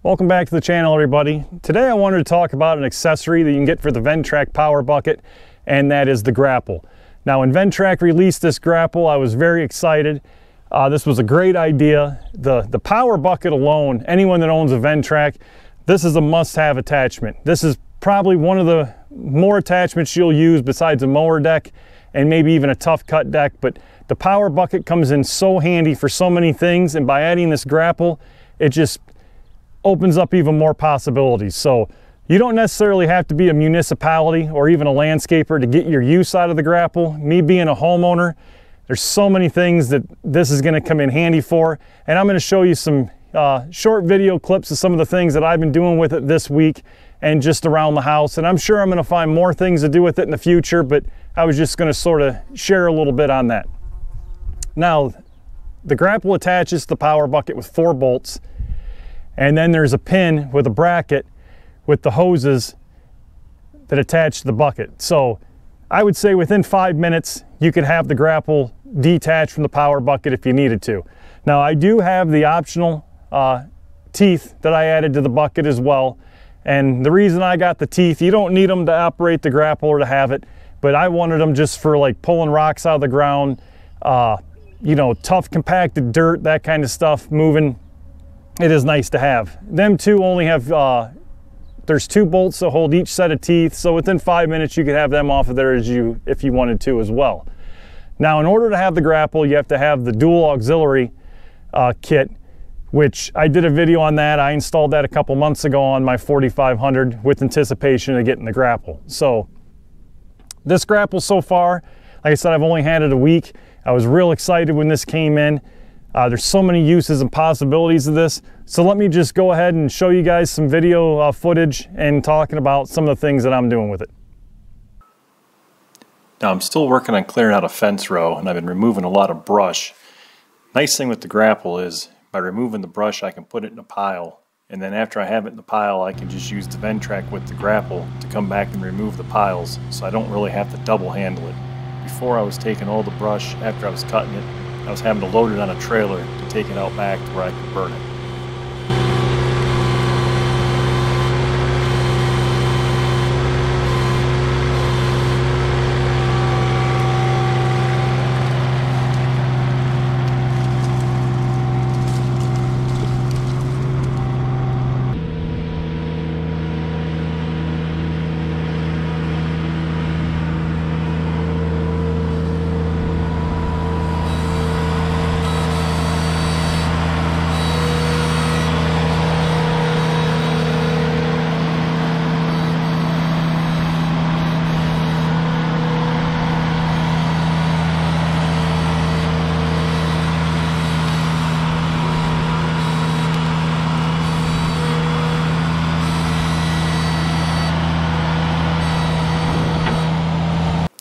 Welcome back to the channel, everybody. Today I wanted to talk about an accessory that you can get for the Ventrac power bucket, and that is the Grapple. Now, when Ventrac released this Grapple, I was very excited. This was a great idea. The power bucket alone, anyone that owns a Ventrac, this is a must-have attachment. This is probably one of the more attachments you'll use besides a mower deck and maybe even a tough cut deck, but the power bucket comes in so handy for so many things, and by adding this Grapple, it just opens up even more possibilities. So you don't necessarily have to be a municipality or even a landscaper to get your use out of the Grapple. Me being a homeowner, there's so many things that this is going to come in handy for, and I'm going to show you some short video clips of some of the things that I've been doing with it this week and just around the house, and I'm sure I'm going to find more things to do with it in the future, but I was just going to sort of share a little bit on that. Now, the Grapple attaches to the power bucket with 4 bolts, and then there's a pin with a bracket with the hoses that attach to the bucket. So I would say within 5 minutes, you could have the Grapple detached from the power bucket if you needed to. Now, I do have the optional teeth that I added to the bucket as well. And the reason I got the teeth, you don't need them to operate the Grapple or to have it, but I wanted them just for like pulling rocks out of the ground, you know, tough compacted dirt, that kind of stuff moving. It is nice to have. Them two only have, there's 2 bolts that hold each set of teeth, so within 5 minutes you could have them off of there if you wanted to as well. Now, in order to have the Grapple, you have to have the dual auxiliary kit, which I did a video on that. I installed that a couple months ago on my 4500 with anticipation of getting the Grapple. So this Grapple so far, like I said, I've only had it a week. I was real excited when this came in. There's so many uses and possibilities of this. So let me just go ahead and show you guys some video footage and talking about some of the things that I'm doing with it. Now, I'm still working on clearing out a fence row, and I've been removing a lot of brush. Nice thing with the Grapple is by removing the brush, I can put it in a pile, and then after I have it in the pile, I can just use the Ventrac with the Grapple to come back and remove the piles, so I don't really have to double handle it. Before, I was taking all the brush after I was cutting it. I was having to load it on a trailer to take it out back to where I could burn it.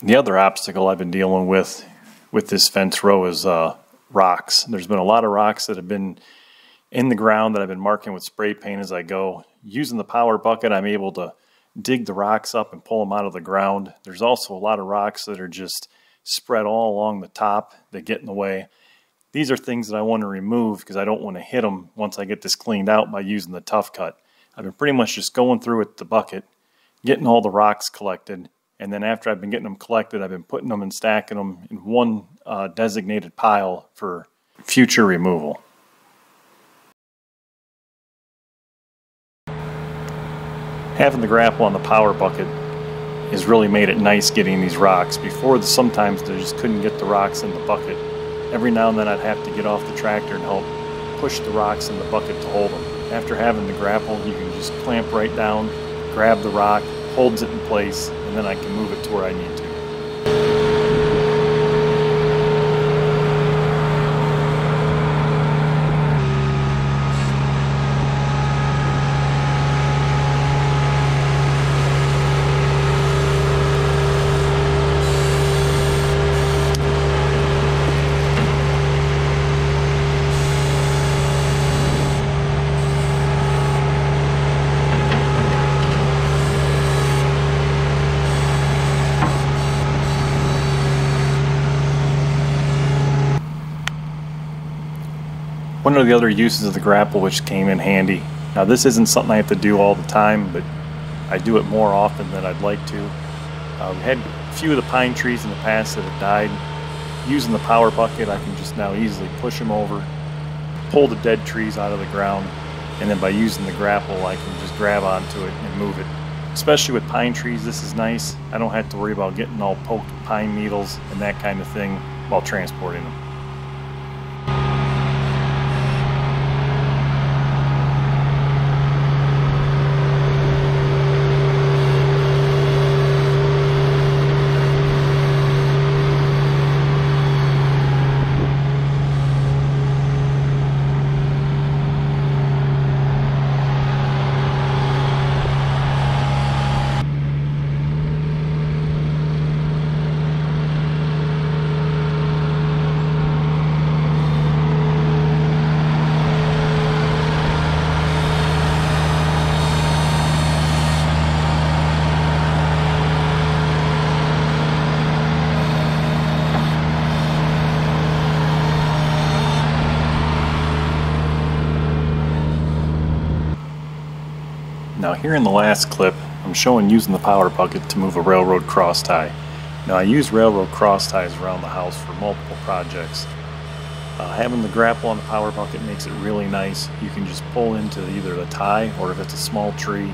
The other obstacle I've been dealing with this fence row is rocks. There's been a lot of rocks that have been in the ground that I've been marking with spray paint as I go. Using the power bucket, I'm able to dig the rocks up and pull them out of the ground. There's also a lot of rocks that are just spread all along the top that get in the way. These are things that I want to remove because I don't want to hit them once I get this cleaned out by using the tough cut. I've been pretty much just going through with the bucket, getting all the rocks collected, and then after I've been getting them collected, I've been putting them and stacking them in one designated pile for future removal. Having the Grapple on the power bucket has really made it nice getting these rocks. Before, sometimes I just couldn't get the rocks in the bucket. Every now and then I'd have to get off the tractor and help push the rocks in the bucket to hold them. After having the Grapple, you can just clamp right down, grab the rock, holds it in place, and then I can move it to where I need to. One of the other uses of the Grapple which came in handy Now this isn't something I have to do all the time, but I do it more often than I'd like to. We had a few of the pine trees in the past that have died. Using the power bucket, I can just now easily push them over, pull the dead trees out of the ground, and then by using the grapple, I can just grab onto it and move it. Especially with pine trees, this is nice. I don't have to worry about getting all poked with pine needles and that kind of thing while transporting them. Now here in the last clip, I'm showing using the power bucket to move a railroad cross tie. Now I use railroad cross ties around the house for multiple projects. Having the grapple on the power bucket makes it really nice. You can just pull into either the tie, or if it's a small tree,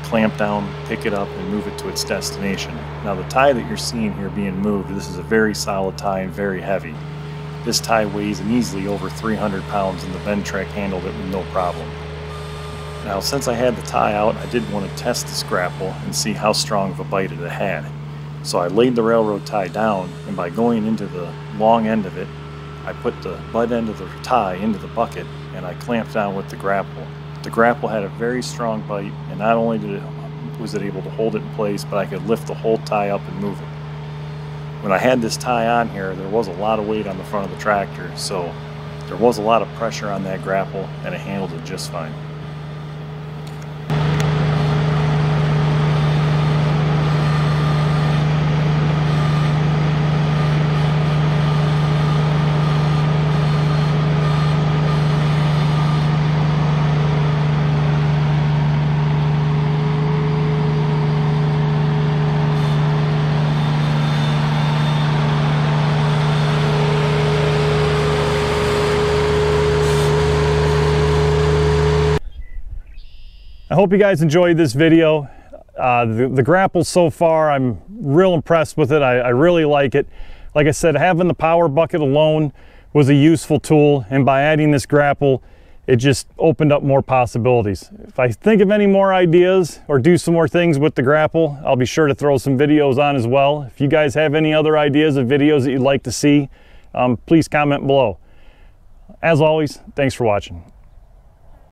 clamp down, pick it up, and move it to its destination. Now the tie that you're seeing here being moved, this is a very solid tie and very heavy. This tie weighs an easily over 300 pounds and the Ventrac handled it with no problem. Now since I had the tie out, I did want to test this grapple and see how strong of a bite it had. So I laid the railroad tie down, and by going into the long end of it, I put the butt end of the tie into the bucket and I clamped down with the grapple. The grapple had a very strong bite, and not only was it able to hold it in place, but I could lift the whole tie up and move it. When I had this tie on here, there was a lot of weight on the front of the tractor, so there was a lot of pressure on that grapple and it handled it just fine. I hope you guys enjoyed this video. The grapple so far, I'm real impressed with it. I really like it. Like I said, having the power bucket alone was a useful tool, and by adding this grapple, it just opened up more possibilities. If I think of any more ideas or do some more things with the grapple, I'll be sure to throw some videos on as well. If you guys have any other ideas of videos that you'd like to see, please comment below. As always, thanks for watching.